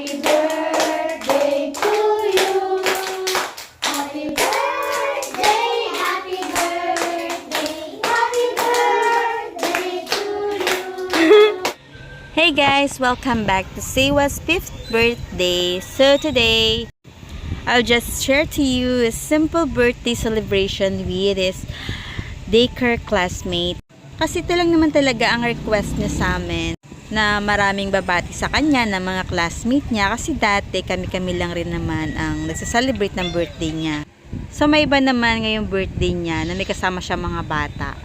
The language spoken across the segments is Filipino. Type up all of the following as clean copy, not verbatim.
Happy birthday to you. Happy birthday, happy birthday, happy birthday to you. Hey guys, welcome back to Seiwa's 5th birthday. So today, I'll just share to you a simple birthday celebration with his daycare classmate. Kasi ito lang naman talaga ang request niya sa amin, na maraming babati sa kanya ng mga classmate niya, kasi dati kami-kami lang rin naman ang nagsaselebrate ng birthday niya. So may iba naman ngayong birthday niya na may kasama siya mga bata.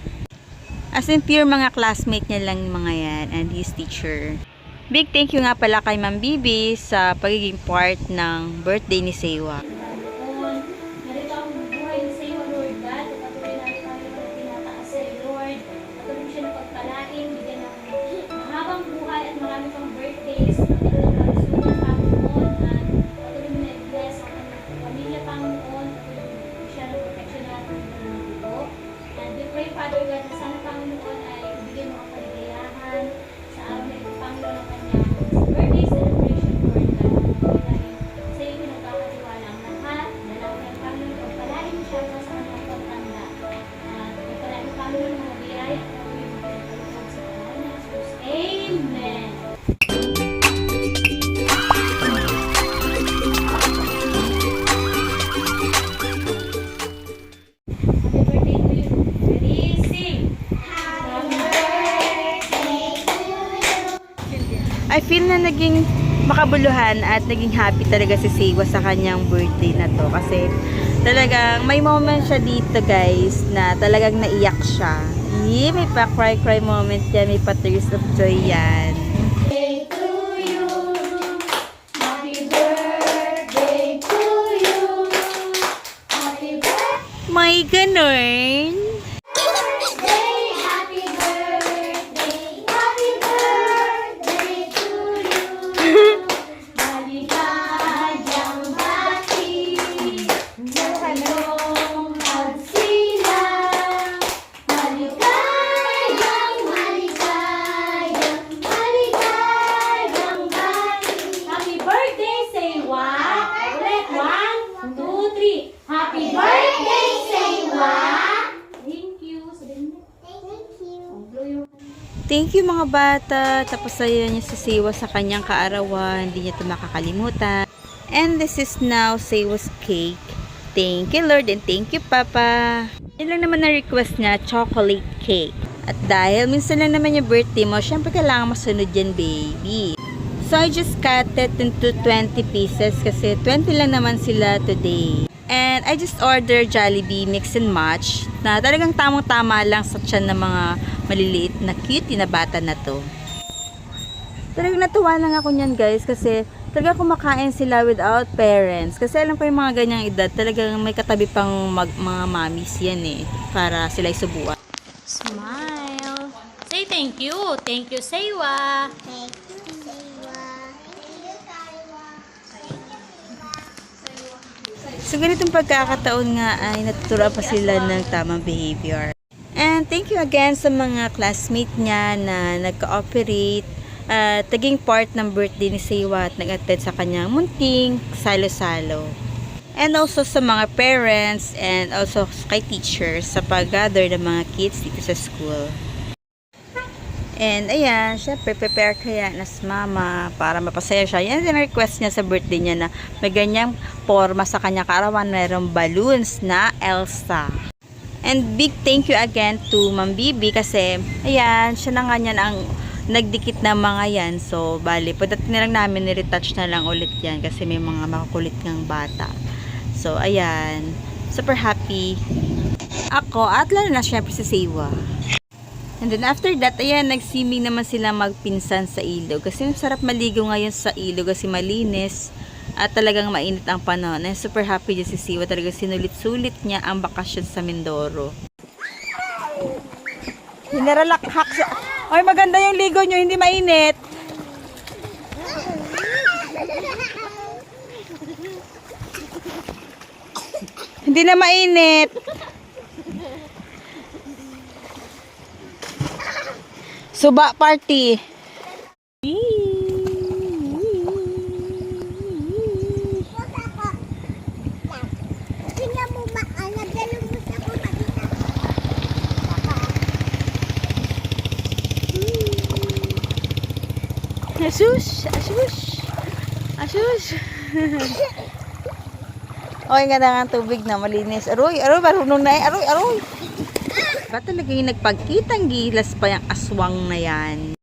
As in pure mga classmate niya lang mga yan and his teacher. Big thank you nga pala kay Ma'am Bibi sa pagiging part ng birthday ni Seiwa. Narito ang buhay ni Seiwa, Lord God. Patuloy natin kami na tinataas sa iyo, Lord. Patuloy siya na pagpalain, bigyan ng mahabang buhay at marami pang birthdays. Magandang kalusugan, Panginoon. At patuloy mo na i-bless ang kanyang pamilya, Panginoon. Patuloy siya ng protection natin ng ito. And we pray, Father God, na sana, Panginoon, ay bigyan mo ang kaligayahan sa araw na ito, Panginoon, ang kanyang birthday celebration, Lord God. Patuloy natin sa iyo pinagkakatiwala ang lahat. Dalawin ang Panginoon, pagpalain mo siya sa kanyang pagtanda. At pagpalain mo, Panginoon, ang mga biyaya at patuloy mo pinagkaloob sa pangalan ni Jesus. Amen. Happy birthday to you. Ready? Sing! Happy birthday to you. I feel na naging makabuluhan at naging happy talaga si Seiwa sa kanyang birthday na to. Kasi talagang may moment siya dito guys na talagang naiyak siya. May pa-cry moment yan, may pa-tears of joy yan. Birthday to you. Happy birthday to you. Happy birthday. May ganun. Happy birthday. Happy birthday to you. Maligayang bati. Sa iyong pagsilang. Maligayang bati. Happy birthday, Seiwa. Ulit, 1, 2, 3. Happy birthday, Seiwa. Thank you. Sabihin mo. Thank you. Blow your Thank you mga bata. Tapos ayaw niya si Seiwa sa kanyang kaarawan. Hindi niya ito makakalimutan. And this is now Seiwa's cake. Thank you Lord and thank you Papa. Yun lang naman na request niya, chocolate cake. At dahil minsan lang naman yung birthday mo, syempre kailangan masunod yan baby. So I just cut it into 20 pieces kasi 20 lang naman sila today. And I just ordered Jollibee mix and match na talagang tamang-tama lang sa tiyan ng mga maliliit na cute na bata na to. Talagang natuwa lang ako niyan guys kasi talagang kumakain sila without parents. Kasi alam ko yung mga ganyang edad talagang may katabi pang mga mommies yan eh para sila isubuan. Smile. Say thank you. Thank you, Seiwa. So ganitong pagkakataon nga ay natuturuan pa sila ng tamang behavior. And thank you again sa mga classmate niya na nag-cooperate at naging part ng birthday ni Seiwa at nag-attend sa kanyang munting salo-salo. And also sa mga parents and also kay teachers sa pag-gather ng mga kids dito sa school. And ayan, syempre prepare kaya na si mama para mapasaya siya. Yan din ang request niya sa birthday niya na may ganyang forma sa kanya kaarawan. Mayroong balloons na Elsa. And big thank you again to Ma'am Bibi kasi ayan, siya na nga niyan ang nagdikit na mga yan. So bali, pagdating na lang namin ni-retouch na lang ulit yan kasi may mga makukulit ng bata. So ayan, super happy ako at lalo na syempre si Seiwa. And then after that, ayan, nagsiming naman sila magpinsan sa ilog. Kasi sarap maligo ngayon sa ilog kasi malinis at talagang mainit ang panahon. And super happy dyan si Seiwa. Talagang sinulit-sulit niya ang bakasyon sa Mindoro. Hinaralakhak siya. Ay, maganda yung ligo nyo, hindi mainit. Hindi na mainit. Suba party. Ashush! Ashush! Okay, ganda nga ang tubig na malinis. Aroy, marunong na eh. Aroy! Ba talaga yung nagpagkitang gilas pa yung aswang na yan?